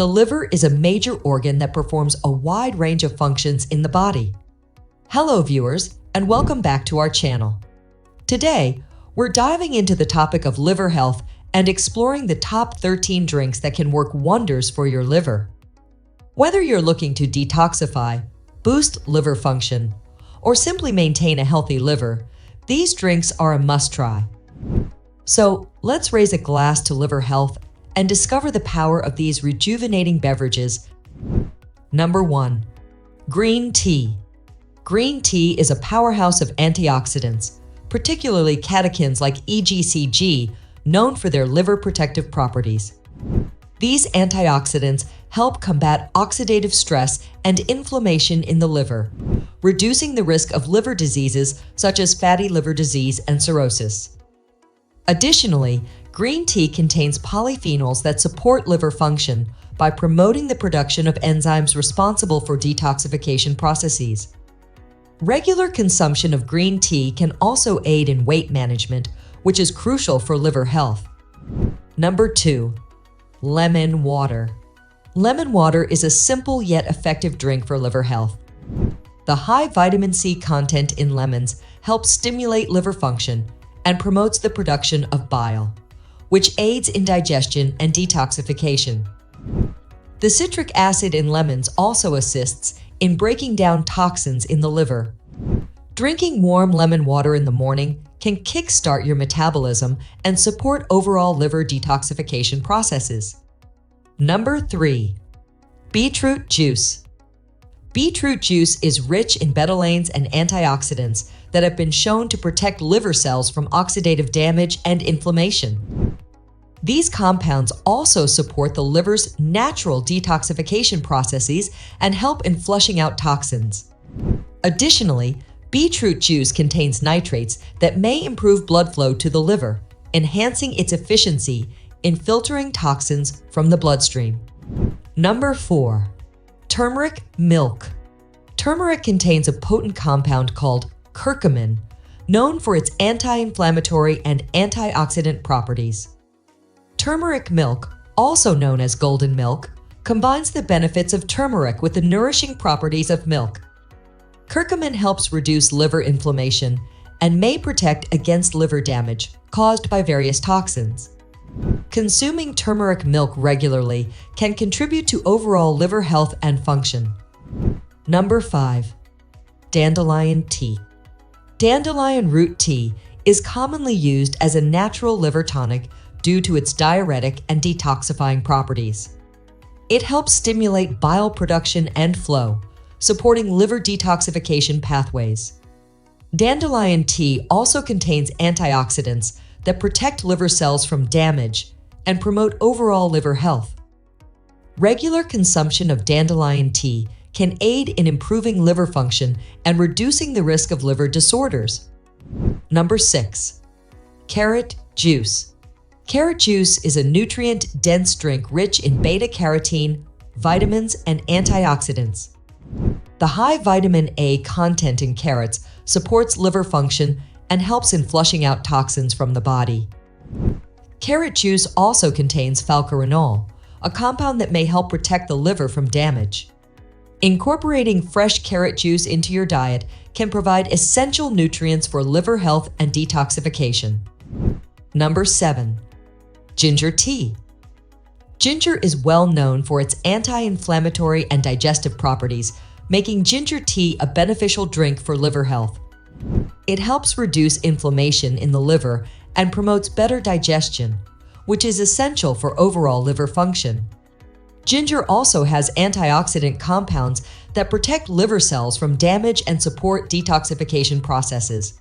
The liver is a major organ that performs a wide range of functions in the body. Hello viewers, and welcome back to our channel. Today, we're diving into the topic of liver health and exploring the top 13 drinks that can work wonders for your liver. Whether you're looking to detoxify, boost liver function, or simply maintain a healthy liver, these drinks are a must-try. So, let's raise a glass to liver health and discover the power of these rejuvenating beverages. Number 1. Green tea. Green tea is a powerhouse of antioxidants, particularly catechins like EGCG, known for their liver protective properties. These antioxidants help combat oxidative stress and inflammation in the liver, reducing the risk of liver diseases such as fatty liver disease and cirrhosis. Additionally, green tea contains polyphenols that support liver function by promoting the production of enzymes responsible for detoxification processes. Regular consumption of green tea can also aid in weight management, which is crucial for liver health. Number 2. Lemon water. Lemon water is a simple yet effective drink for liver health. The high vitamin C content in lemons helps stimulate liver function and promotes the production of bile, which aids in digestion and detoxification. The citric acid in lemons also assists in breaking down toxins in the liver. Drinking warm lemon water in the morning can kickstart your metabolism and support overall liver detoxification processes. Number 3. Beetroot juice. Beetroot juice is rich in betalains and antioxidants that have been shown to protect liver cells from oxidative damage and inflammation. These compounds also support the liver's natural detoxification processes and help in flushing out toxins. Additionally, beetroot juice contains nitrates that may improve blood flow to the liver, enhancing its efficiency in filtering toxins from the bloodstream. Number 4. Turmeric milk. Turmeric contains a potent compound called curcumin, known for its anti-inflammatory and antioxidant properties. Turmeric milk, also known as golden milk, combines the benefits of turmeric with the nourishing properties of milk. Curcumin helps reduce liver inflammation and may protect against liver damage caused by various toxins. Consuming turmeric milk regularly can contribute to overall liver health and function. Number 5. Dandelion tea. Dandelion root tea is commonly used as a natural liver tonic due to its diuretic and detoxifying properties. It helps stimulate bile production and flow, supporting liver detoxification pathways. Dandelion tea also contains antioxidants that protect liver cells from damage and promote overall liver health. Regular consumption of dandelion tea can aid in improving liver function and reducing the risk of liver disorders. Number 6. Carrot juice. Carrot juice is a nutrient-dense drink rich in beta-carotene, vitamins, and antioxidants. The high vitamin A content in carrots supports liver function and helps in flushing out toxins from the body. Carrot juice also contains falcarinol, a compound that may help protect the liver from damage. Incorporating fresh carrot juice into your diet can provide essential nutrients for liver health and detoxification. Number 7. Ginger tea. Ginger is well known for its anti-inflammatory and digestive properties, making ginger tea a beneficial drink for liver health. It helps reduce inflammation in the liver and promotes better digestion, which is essential for overall liver function. Ginger also has antioxidant compounds that protect liver cells from damage and support detoxification processes.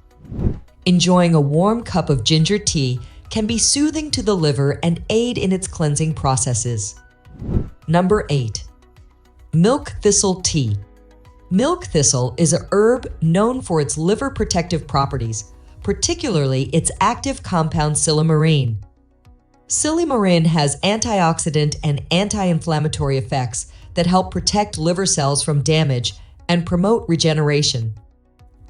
Enjoying a warm cup of ginger tea can be soothing to the liver and aid in its cleansing processes. Number 8. Milk thistle tea. Milk thistle is a herb known for its liver protective properties, particularly its active compound silymarin. Silymarin has antioxidant and anti-inflammatory effects that help protect liver cells from damage and promote regeneration.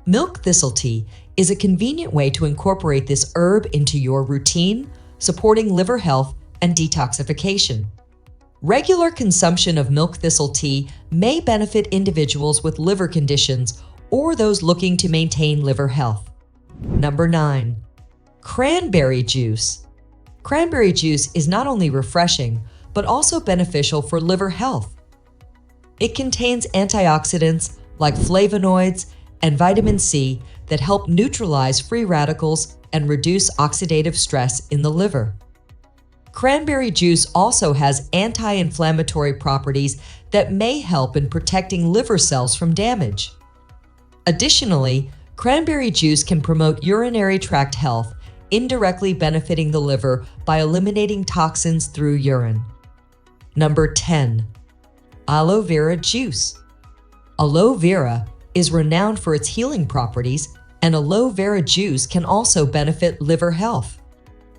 Milk thistle tea is a convenient way to incorporate this herb into your routine, supporting liver health and detoxification. Regular consumption of milk thistle tea may benefit individuals with liver conditions or those looking to maintain liver health. Number 9. Cranberry juice. Cranberry juice is not only refreshing, but also beneficial for liver health. It contains antioxidants like flavonoids and vitamin C that help neutralize free radicals and reduce oxidative stress in the liver. Cranberry juice also has anti-inflammatory properties that may help in protecting liver cells from damage. Additionally, cranberry juice can promote urinary tract health, indirectly benefiting the liver by eliminating toxins through urine. Number 10. Aloe vera juice. Aloe vera is renowned for its healing properties, and aloe vera juice can also benefit liver health.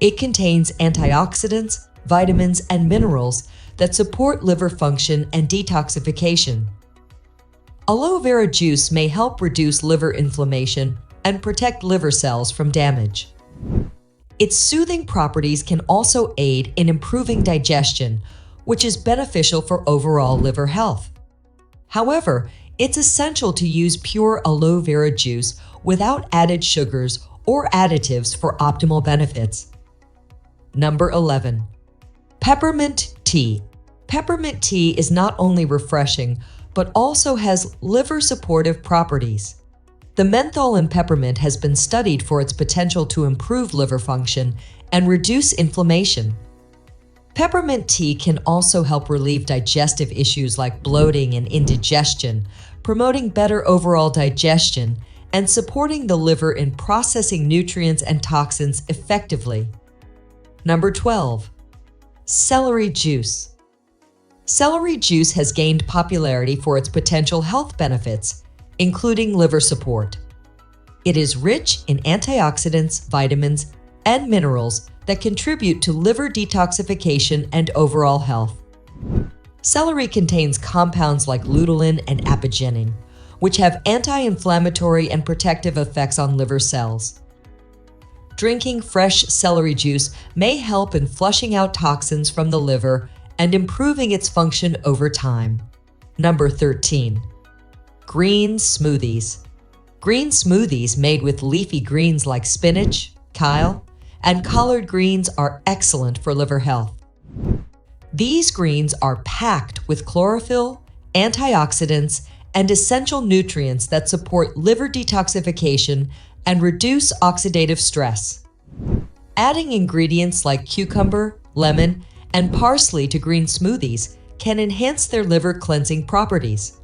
It contains antioxidants, vitamins, and minerals that support liver function and detoxification. Aloe vera juice may help reduce liver inflammation and protect liver cells from damage. Its soothing properties can also aid in improving digestion, which is beneficial for overall liver health. However, it's essential to use pure aloe vera juice without added sugars or additives for optimal benefits. Number 11. Peppermint tea. Peppermint tea is not only refreshing, but also has liver-supportive properties. The menthol in peppermint has been studied for its potential to improve liver function and reduce inflammation. Peppermint tea can also help relieve digestive issues like bloating and indigestion, promoting better overall digestion and supporting the liver in processing nutrients and toxins effectively. Number 12. Celery juice. Celery juice has gained popularity for its potential health benefits, including liver support. It is rich in antioxidants, vitamins, and minerals that contribute to liver detoxification and overall health. Celery contains compounds like lutein and apigenin, which have anti-inflammatory and protective effects on liver cells. Drinking fresh celery juice may help in flushing out toxins from the liver and improving its function over time. Number 13. Green smoothies. Green smoothies made with leafy greens like spinach, kale, and collard greens are excellent for liver health. These greens are packed with chlorophyll, antioxidants, and essential nutrients that support liver detoxification and reduce oxidative stress. Adding ingredients like cucumber, lemon, and parsley to green smoothies can enhance their liver cleansing properties.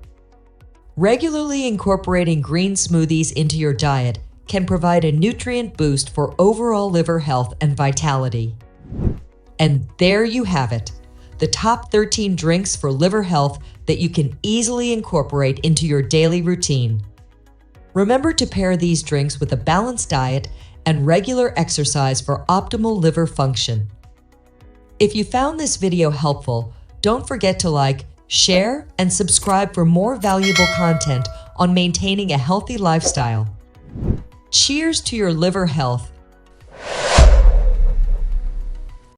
Regularly incorporating green smoothies into your diet can provide a nutrient boost for overall liver health and vitality. And there you have it, the top 13 drinks for liver health that you can easily incorporate into your daily routine. Remember to pair these drinks with a balanced diet and regular exercise for optimal liver function. If you found this video helpful, don't forget to like, share, and subscribe for more valuable content on maintaining a healthy lifestyle. Cheers to your liver health